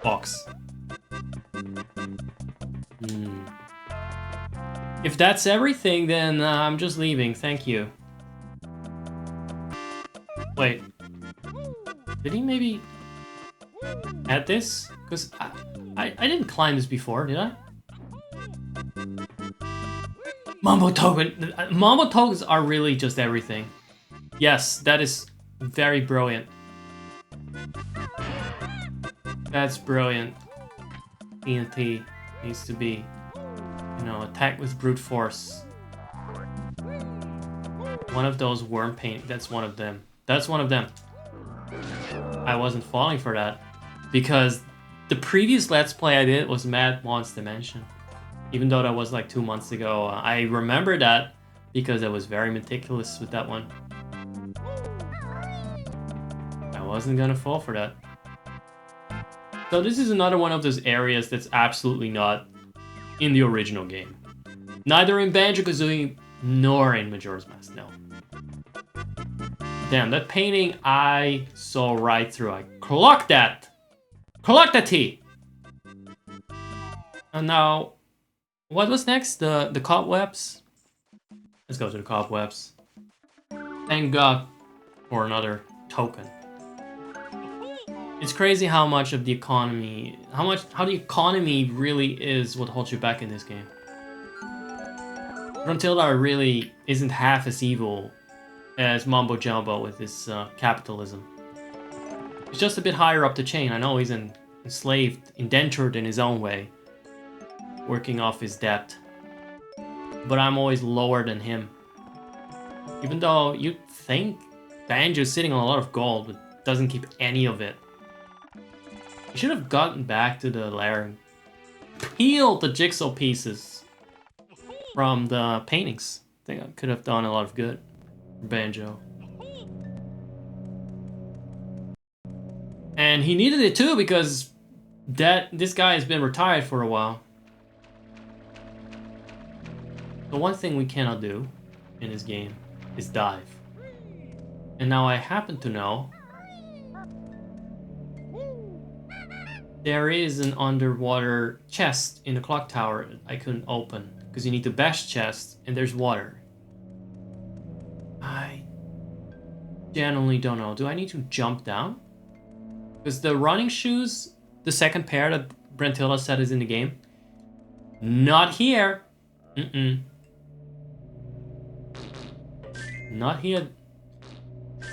box. If that's everything, then I'm just leaving. Thank you. Wait. Did he maybe add this? Because I didn't climb this before, did I? Mambo token. Mambo tokens are really just everything. Yes, that is very brilliant. That's brilliant. TNT needs to be, you know, attack with brute force. One of those worm paint. That's one of them. That's one of them. I wasn't falling for that because the previous Let's Play I did was Mad Mon's Dimension. Even though that was like 2 months ago, I remember that because I was very meticulous with that one. I wasn't gonna fall for that. So this is another one of those areas that's absolutely not in the original game. Neither in Banjo-Kazooie nor in Majora's Mask, no. Damn, that painting I saw right through. I clocked that! Clocked that T! And now, what was next? The cobwebs? Let's go to the cobwebs. Thank God for another token. It's crazy how much of the economy, how the economy really is what holds you back in this game. Gruntilda really isn't half as evil as Mumbo Jumbo with his capitalism. He's just a bit higher up the chain. I know he's enslaved, indentured in his own way, working off his debt. But I'm always lower than him. Even though you'd think Banjo's sitting on a lot of gold, but doesn't keep any of it. You should have gotten back to the lair and peeled the jigsaw pieces from the paintings. I think I could have done a lot of good for Banjo. And he needed it too because this guy has been retired for a while. The one thing we cannot do in this game is dive. And now I happen to know there is an underwater chest in the clock tower I couldn't open because you need to bash chest and there's water. I genuinely don't know. Do I need to jump down? Because the running shoes, the second pair that Gruntilda said is in the game, not here. Not here.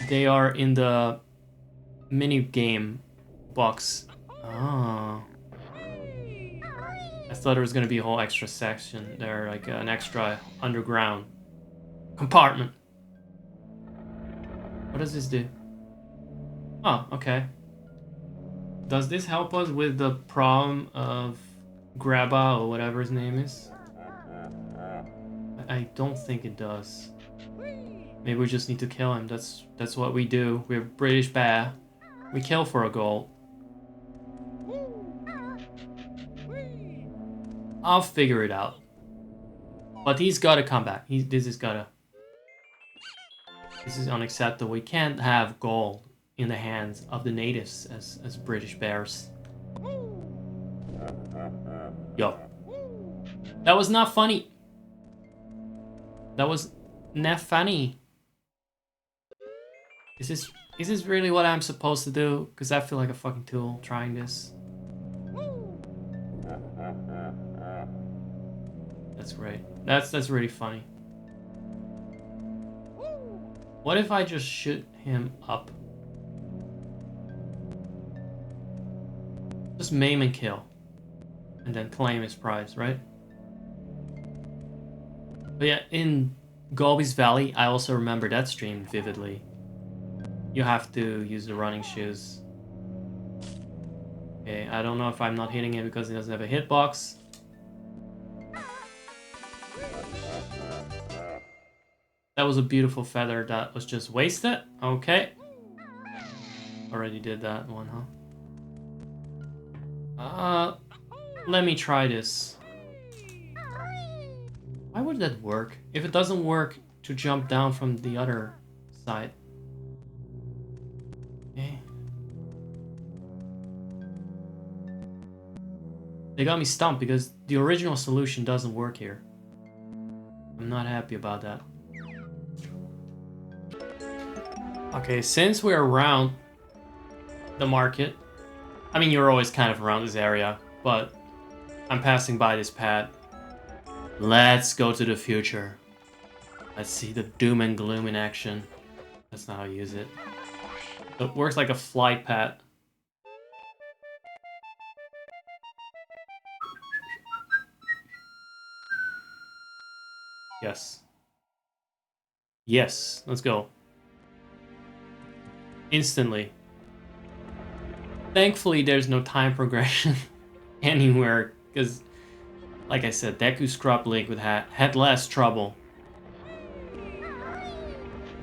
They are in the mini game box. Oh. I thought there was gonna be a whole extra section there, like an extra underground compartment. What does this do? Oh, okay. Does this help us with the problem of Grabba or whatever his name is? I don't think it does. Maybe we just need to kill him. That's what we do. We're British bear. We kill for a goal. I'll figure it out. But he's gotta come back. This is unacceptable. We can't have gold in the hands of the natives as British bears. Yo. That was not funny. That was not funny. Is this really what I'm supposed to do? Because I feel like a fucking tool trying this. That's great. That's really funny. What if I just shoot him up? Just maim and kill. And then claim his prize, right? But yeah, in Gobi's Valley, I also remember that stream vividly. You have to use the running shoes. Okay, I don't know if I'm not hitting him because he doesn't have a hitbox. That was a beautiful feather that was just wasted. Okay. Already did that one, huh? Let me try this. Why would that work? If it doesn't work to jump down from the other side. Okay. They got me stumped because the original solution doesn't work here. I'm not happy about that. Okay, since we're around the market, I mean, you're always kind of around this area, but I'm passing by this pad. Let's go to the future. Let's see the doom and gloom in action. That's not how you use it. It works like a flight pad. Yes. Yes, let's go. Instantly. Thankfully, there's no time progression anywhere, because, like I said, Deku Scrub Link would had less trouble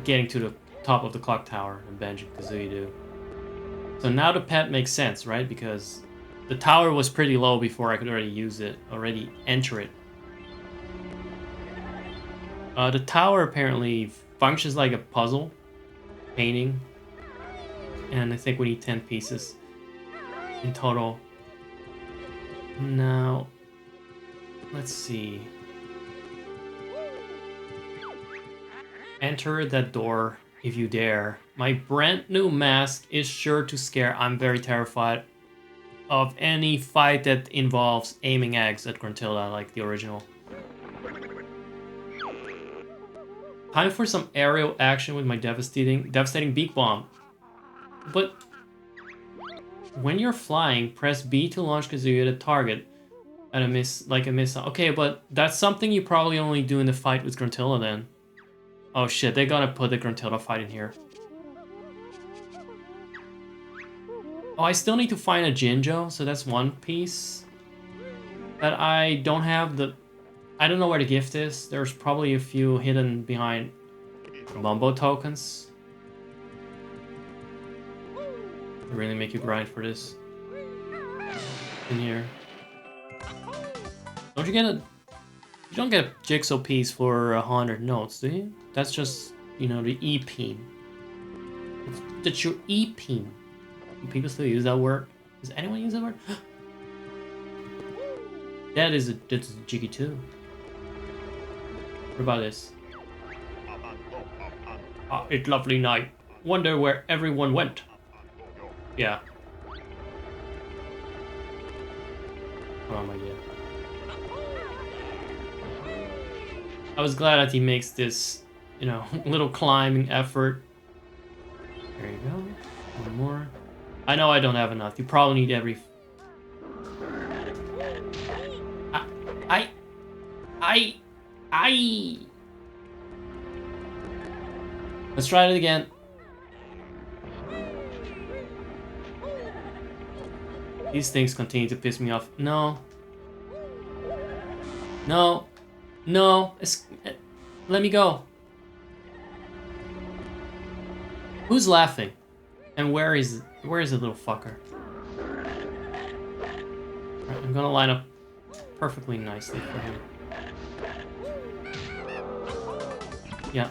getting to the top of the clock tower than Banjo-Kazooie do. So now the pet makes sense, right? Because the tower was pretty low before I could already use it, already enter it. The tower apparently functions like a puzzle painting, and I think we need 10 pieces in total. Now, let's see. Enter that door if you dare. My brand new mask is sure to scare. I'm very terrified of any fight that involves aiming eggs at Gruntilda, like the original. Time for some aerial action with my devastating beak bomb. But when you're flying, press B to launch Kazooie at a target at a missile. Okay, but that's something you probably only do in the fight with Gruntilda then. Oh shit, they gotta put the Gruntilda fight in here. Oh, I still need to find a Jinjo, so that's one piece. But I don't have the... I don't know where the gift is. There's probably a few hidden behind Mumbo tokens. I really make you grind for this. In here. Don't you get a... You don't get a Jigsaw piece for 100 notes, do you? That's just, you know, the E-Peen. That's your E-Peen. Do people still use that word? Does anyone use that word? That's a Jiggy too. What about this? Ah, it's lovely night. Wonder where everyone went. Yeah. Oh my god. I was glad that he makes this, you know, little climbing effort. There you go. One more. I know I don't have enough. You probably need every... I... Let's try it again. These things continue to piss me off. No. No. No. Let me go. Who's laughing? And where is the little fucker? Right, I'm gonna line up perfectly nicely for him. Yeah.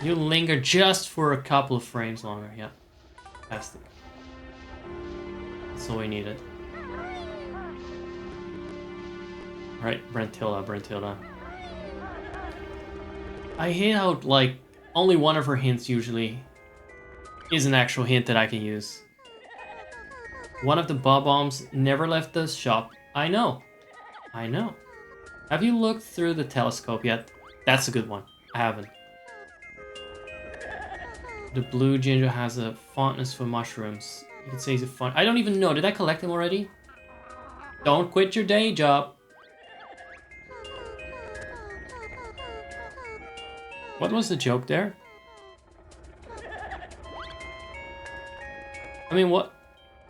You linger just for a couple of frames longer. Yeah. Fantastic. That's all we needed. Right, Gruntilda. I hate how, like, only one of her hints usually is an actual hint that I can use. One of the bob-ombs never left the shop. I know. Have you looked through the telescope yet? That's a good one. I haven't. The blue ginger has a fondness for mushrooms. You could say he's a fun... I don't even know. Did I collect him already? Don't quit your day job. What was the joke there? I mean, what?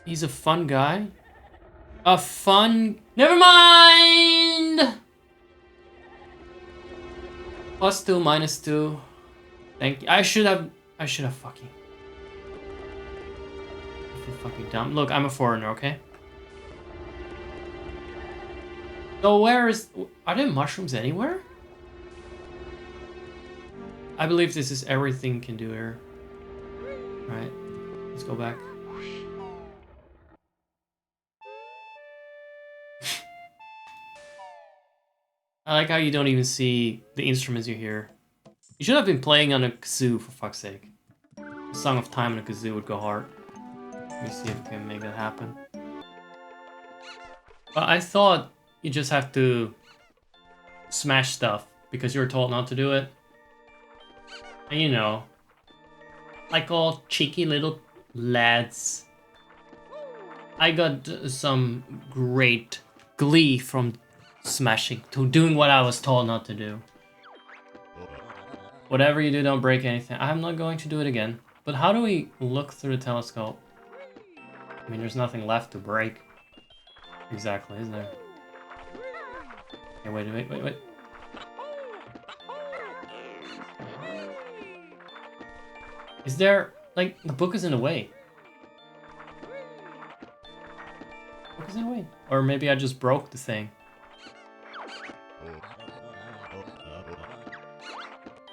He's a fun guy. A fun... Never mind! +2, -2. Thank you. I should have fucking... I feel fucking dumb. Look, I'm a foreigner, okay? So where is... Are there mushrooms anywhere? I believe this is everything can do here. Alright, let's go back. I like how you don't even see the instruments you hear. You should have been playing on a kazoo, for fuck's sake. A Song of Time on a kazoo would go hard. Let me see if we can make that happen. But I thought you just have to smash stuff because you were told not to do it. And you know, like all cheeky little lads, I got some great glee from smashing, to doing what I was told not to do. Whatever you do, don't break anything. I'm not going to do it again. But how do we look through the telescope? I mean, there's nothing left to break. Exactly, is there? Okay, wait. Is there... Like, the book is in the way. The book is in the way. Or maybe I just broke the thing.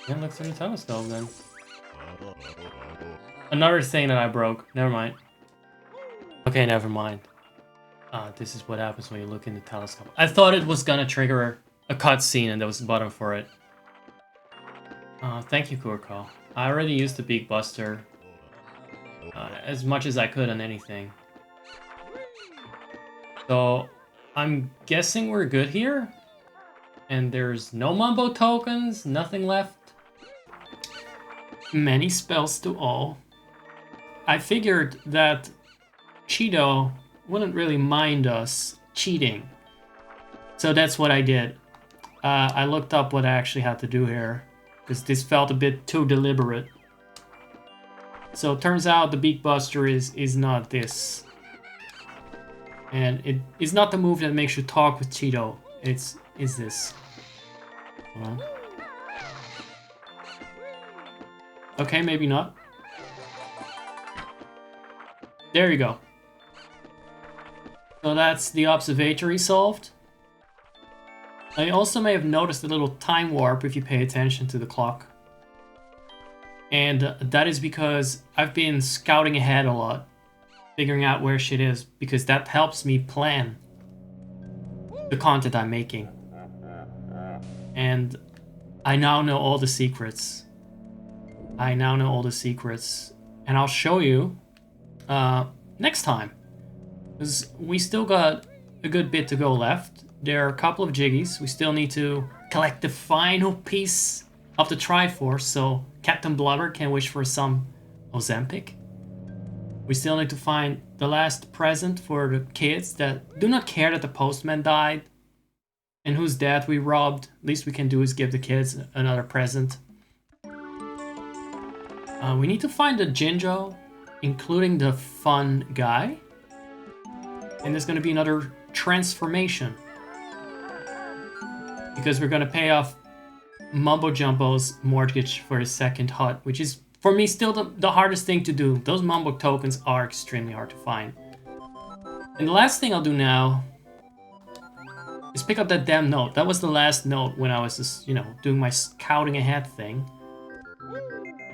Yeah, look through the telescope then. Another thing that I broke. Never mind. Okay, never mind. This is what happens when you look in the telescope. I thought it was gonna trigger a cutscene and there was a button for it. Thank you, Kurko. I already used the Beak Buster. As much as I could on anything. So, I'm guessing we're good here? And there's no Mumbo tokens, nothing left. Many spells to all. I figured that Cheeto wouldn't really mind us cheating. So that's what I did. I looked up what I actually had to do here, because this felt a bit too deliberate. So it turns out the Beak Buster is not this. And it is not the move that makes you talk with Cheeto. Is this. Hold on. Okay, maybe not. There you go. So that's the observatory solved. I also may have noticed a little time warp if you pay attention to the clock. And that is because I've been scouting ahead a lot. Figuring out where shit is. Because that helps me plan the content I'm making. And I now know all the secrets. And I'll show you next time. Because we still got a good bit to go left. There are a couple of jiggies. We still need to collect the final piece of the Triforce so Captain Blubber can wish for some Ozempic. We still need to find the last present for the kids that do not care that the postman died and whose dad we robbed. Least we can do is give the kids another present. We need to find the Jinjo, including the fun guy. And there's going to be another transformation. Because we're going to pay off Mumbo Jumbo's mortgage for his second hut, which is, for me, still the hardest thing to do. Those Mumbo tokens are extremely hard to find. And the last thing I'll do now is pick up that damn note. That was the last note when I was just, you know, doing my scouting ahead thing.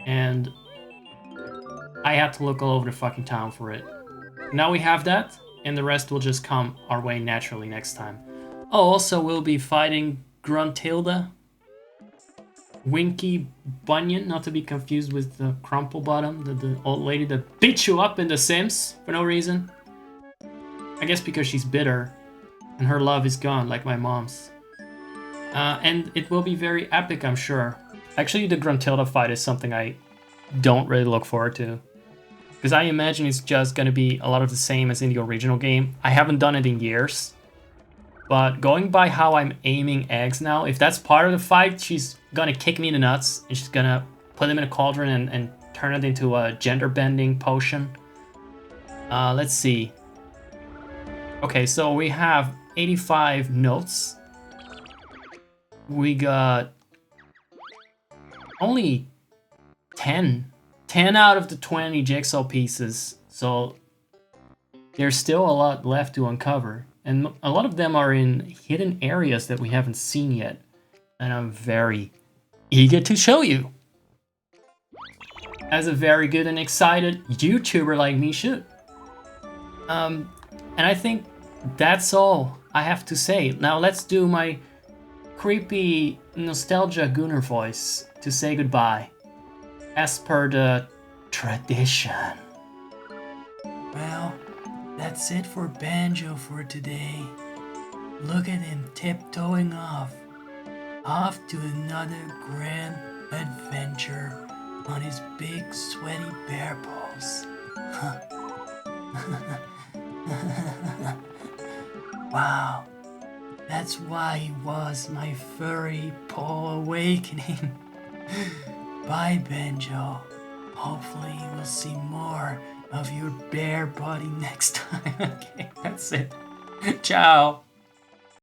And I had to look all over the fucking town for it. Now we have that, and the rest will just come our way naturally next time. Oh, also we'll be fighting Gruntilda. Winky Bunyan, not to be confused with the Crumple Bottom, the old lady that beat you up in The Sims for no reason. I guess because she's bitter, and her love is gone, like my mom's. And it will be very epic, I'm sure. Actually, the Gruntilda fight is something I don't really look forward to. Because I imagine it's just going to be a lot of the same as in the original game. I haven't done it in years. But going by how I'm aiming eggs now, if that's part of the fight, she's going to kick me in the nuts. And she's going to put them in a cauldron and turn it into a gender-bending potion. Let's see. Okay, so we have 85 notes. We got only 10 out of the 20 jigsaw pieces, so there's still a lot left to uncover, and a lot of them are in hidden areas that we haven't seen yet, and I'm very eager to show you, as a very good and excited YouTuber like me should. And I think that's all I have to say. Now let's do my creepy nostalgia Gunner voice to say goodbye, as per the tradition. Well, that's it for Banjo for today. Look at him tiptoeing off to another grand adventure on his big sweaty bear paws. Wow, that's why he was my furry paw awakening. Bye, Banjo. Hopefully we'll see more of your bear body next time. Okay, that's it. Ciao.